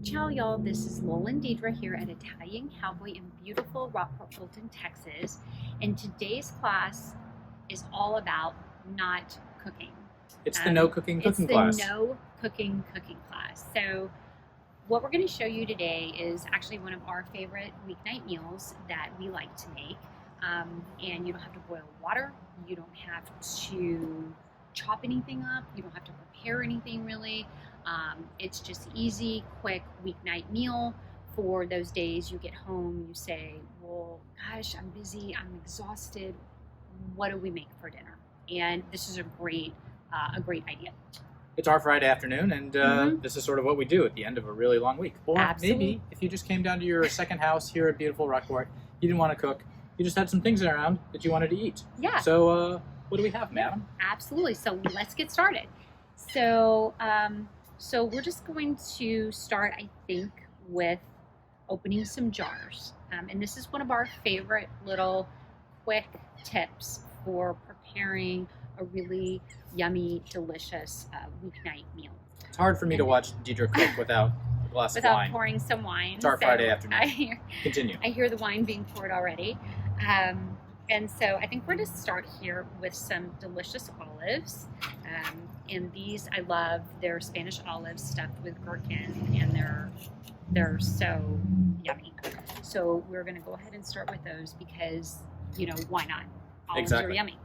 Ciao y'all, this is Lola and Deidre here at Italian Cowboy in beautiful Rockport, Texas. And today's class is all about not cooking. It's the no cooking class. It's the no cooking class. So what we're going to show you today is actually one of our favorite weeknight meals that we like to make. And you don't have to boil water. You don't have to chop anything up. You don't have to prepare anything really. It's just easy, quick weeknight meal for those days you get home, you say, well, gosh, I'm busy, I'm exhausted. What do we make for dinner? And this is a great idea. It's our Friday afternoon, and this is sort of what we do at the end of a really long week. Or maybe if you just came down to your second house here at beautiful Rockport, you didn't want to cook, you just had some things around that you wanted to eat. Yeah. So what do we have, madam? Absolutely. So let's get started. So we're just going to start, I think, with opening some jars. And this is one of our favorite little quick tips for preparing a really yummy, delicious weeknight meal. It's hard for me to watch Deidre cook without a glass of wine. Without pouring some wine. It's our Friday afternoon. Continue. I hear the wine being poured already. And so I think we're going to start here with some delicious olives. And these I love. They're Spanish olives stuffed with gherkin, and they're so yummy. So we're going to go ahead and start with those because, why not? Olives are yummy.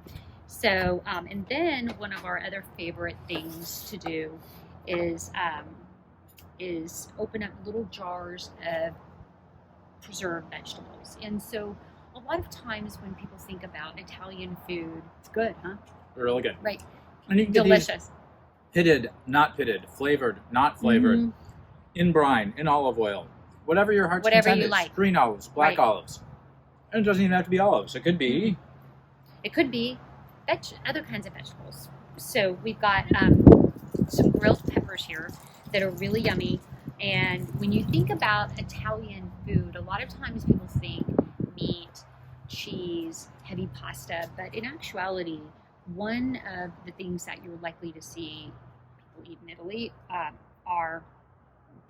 So, and then one of our other favorite things to do is open up little jars of preserved vegetables. And so a lot of times when people think about Italian food, it's good, huh? Really good. Right. And you can delicious. Pitted, not pitted, flavored, not flavored, in brine, in olive oil, whatever your heart's content you is. like. Green olives, black olives. And it doesn't even have to be olives. It could be. It could be other kinds of vegetables. So we've got some grilled peppers here that are really yummy. And when you think about Italian food, a lot of times people think meat, cheese, heavy pasta, but in actuality, one of the things that you're likely to see people eat in Italy are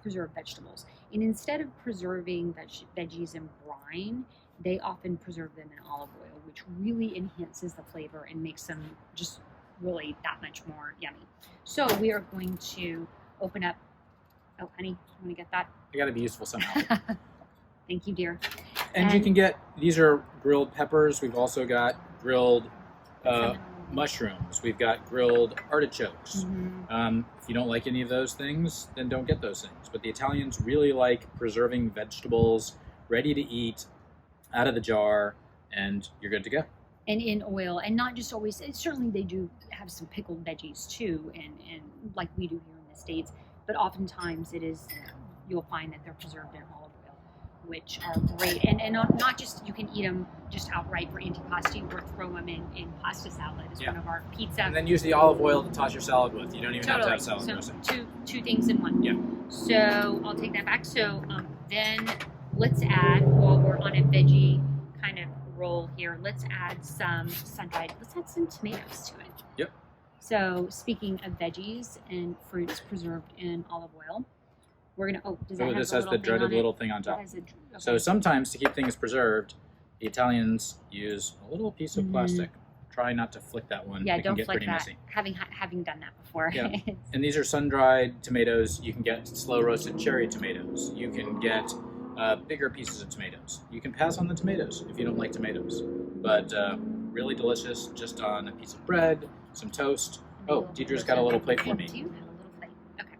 preserved vegetables. And instead of preserving veggies in brine, they often preserve them in olive oil, which really enhances the flavor and makes them just really that much more yummy. So we are going to open up. Oh, honey, you want to get that? They got to be useful somehow. Thank you, dear. And you can get, these are grilled peppers. We've also got grilled mushrooms. We've got grilled artichokes. If you don't like any of those things, then don't get those things. But the Italians really like preserving vegetables, ready to eat, out of the jar, and you're good to go. And in oil, and not just always, certainly they do have some pickled veggies too, and like we do here in the States, but oftentimes it is, you'll find that they're preserved in olive oil, which are great. And not just, you can eat them just outright for antipasti, or throw them in pasta salad as one of our pizza. And then use the olive oil to toss your salad with. You don't even have to have salad dressing. So two things in one. Yeah. So I'll take that back. So then let's add, while we're on a veggie kind of roll here, let's add some sun-dried, let's add some tomatoes to it. Yep. So speaking of veggies and fruits preserved in olive oil, we're gonna, this has the dreaded little thing on top. Okay. So sometimes to keep things preserved, the Italians use a little piece of plastic. Try not to flick that one. Yeah, it don't can get flick pretty that. messy. Having done that before. Yeah. And these are sun-dried tomatoes. You can get slow roasted cherry tomatoes. You can get bigger pieces of tomatoes. You can pass on the tomatoes if you don't like tomatoes. But really delicious, just on a piece of bread, some toast. Oh, Deidre's got a little plate for me. Do you have a little plate? Okay.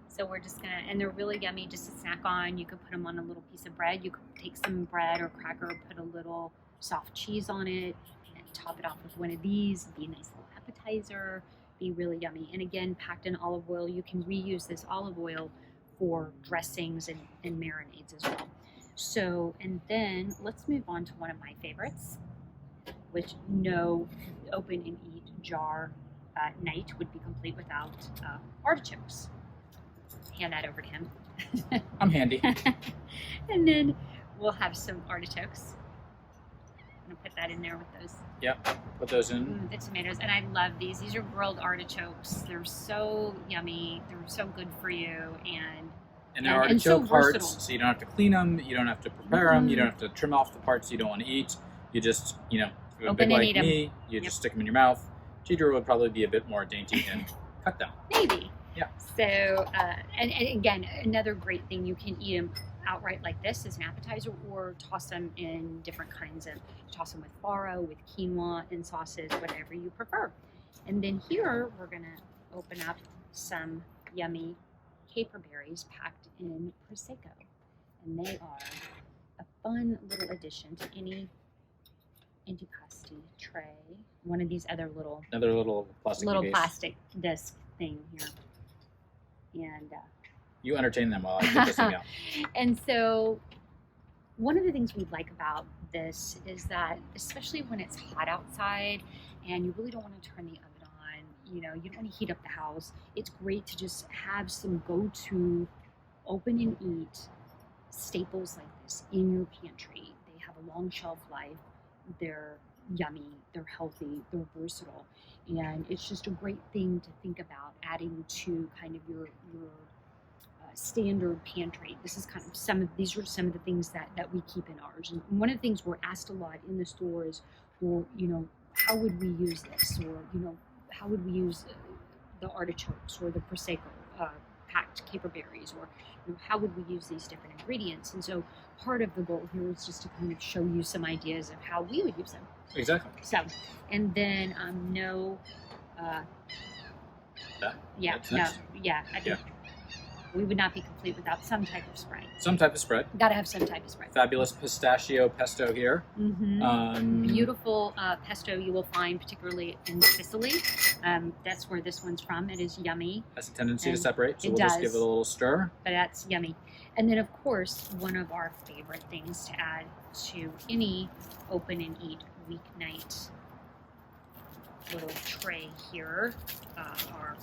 So we're just gonna, and they're really yummy just to snack on. You could put them on a little piece of bread. You could take some bread or cracker, put a little soft cheese on it, and top it off with one of these. Be a nice little appetizer. Be really yummy. And again, packed in olive oil. You can reuse this olive oil for dressings and marinades as well. So, and then let's move on to one of my favorites, which no open and eat jar night would be complete without artichokes. Hand that over to him. I'm handy. And then we'll have some artichokes. I'm gonna put that in there with those. Yep, put those in. The tomatoes, and I love these. These are grilled artichokes. They're so yummy. They're so good for you, and And they're and so artichoke hearts, versatile. so you don't have to clean them, you don't have to prepare them, you don't have to trim off the parts you don't want to eat. You just, if you're Open big and like eat 'em. me, you just stick them in your mouth. Chidra would probably be a bit more dainty and cut them. Maybe. Yeah. So, and again, another great thing, you can eat them outright like this as an appetizer, or toss them in different kinds of, toss them with farro, with quinoa, and sauces, whatever you prefer. And then here, we're gonna open up some yummy caper berries packed in Prosecco. And they are a fun little addition to any antipasti tray. One of these other Another little plastic disc thing here. And you entertain them while I get this thing out. and so one of the things we like about this is that, especially when it's hot outside and you really don't want to turn the oven on, you don't want to heat up the house, it's great to just have some go-to open and eat staples like this in your pantry. They have a long shelf life, they're yummy, they're healthy, they're versatile, and it's just a great thing to think about adding to kind of your standard pantry. This is kind of these are some of the things that we keep in ours. And one of the things we're asked a lot in the store is, well, how would we use this, or how would we use the artichokes or the prosecco packed caper berries, or how would we use these different ingredients? And so part of the goal here is just to kind of show you some ideas of how we would use them. Exactly. So, and then I think we would not be complete without some type of spread. Some type of spread. Got to have some type of spread. Fabulous pistachio pesto here. Beautiful pesto you will find particularly in Sicily. That's where this one's from. It is yummy. Has a tendency to separate, so it we'll does. just give it a little stir. But that's yummy. And then, of course, one of our favorite things to add to any open and eat weeknight little tray here are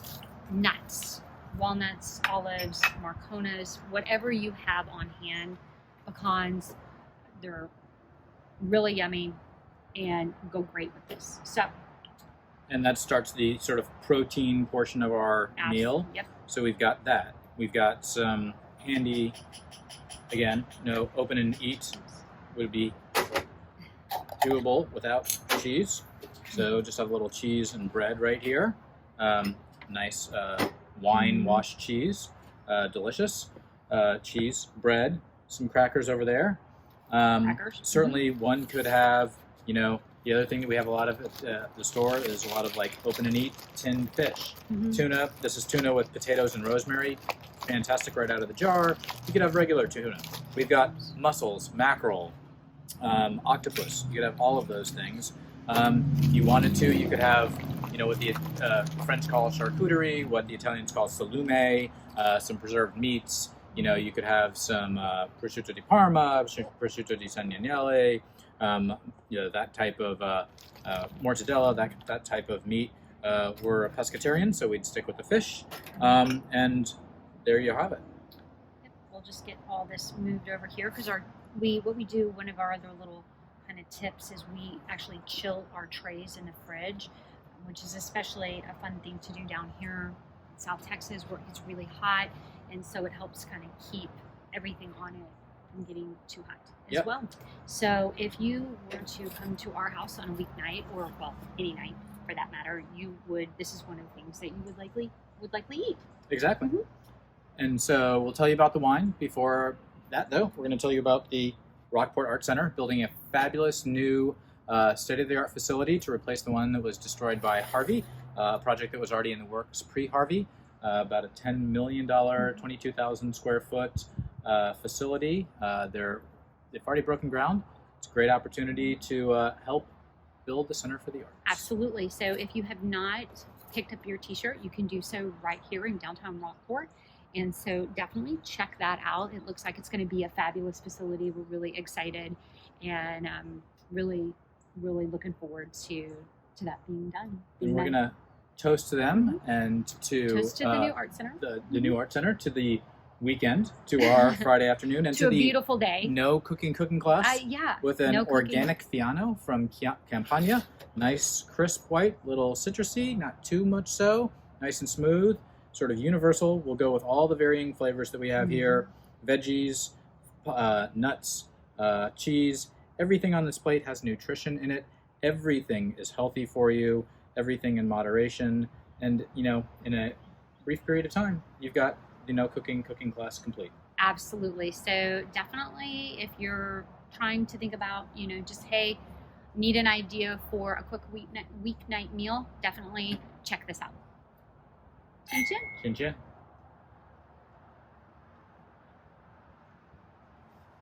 nuts. Walnuts, olives, marconas, whatever you have on hand, pecans, they're really yummy and go great with this. So, and that starts the sort of protein portion of our meal. Yep. So we've got that. We've got some handy, again, open and eat would be doable without cheese. So just have a little cheese and bread right here. Nice wine washed cheese, delicious. Cheese, bread, some crackers over there. Certainly one could have, the other thing that we have a lot of at the store is a lot of like open and eat tinned fish. Tuna, this is tuna with potatoes and rosemary. Fantastic right out of the jar. You could have regular tuna. We've got mussels, mackerel, octopus. You could have all of those things. If you wanted to, you could have, what the French call charcuterie, what the Italians call salume, some preserved meats. You could have some prosciutto di Parma, prosciutto di San Daniele, that type of mortadella, that type of meat. We're a pescatarian, so we'd stick with the fish. And there you have it. Yep, we'll just get all this moved over here because what we do, one of our other little kind of tips is we actually chill our trays in the fridge, which is especially a fun thing to do down here in South Texas where it gets really hot, and so it helps kind of keep everything on it from getting too hot as well. So if you were to come to our house on a weeknight, or any night for that matter, this is one of the things that you would likely eat. Exactly. And so we'll tell you about the wine. Before that, though, we're going to tell you about the Rockport Art Center building a fabulous new state-of-the-art facility to replace the one that was destroyed by Harvey, a project that was already in the works pre-Harvey, about a $10 million, 22,000 square foot facility. They've already broken ground. It's a great opportunity to help build the Center for the Arts. Absolutely. So if you have not picked up your t-shirt, you can do so right here in downtown Rockport. And so definitely check that out. It looks like it's going to be a fabulous facility. We're really excited and really, really looking forward to that being done. And we're going to toast to them and to the new art center. The new art center, to the weekend, to our Friday afternoon, and to a beautiful day. No cooking class. With an organic Fiano from Campania. Nice, crisp white, little citrusy, not too much so. Nice and smooth. sort of universal. We'll go with all the varying flavors that we have here. Veggies, nuts, cheese. Everything on this plate has nutrition in it. Everything is healthy for you. Everything in moderation. And, you know, in a brief period of time, you've got, you know, cooking class complete. Absolutely. So definitely, if you're trying to think about, you know, just, hey, need an idea for a quick weeknight meal, definitely check this out. Chin chin. Chin chin.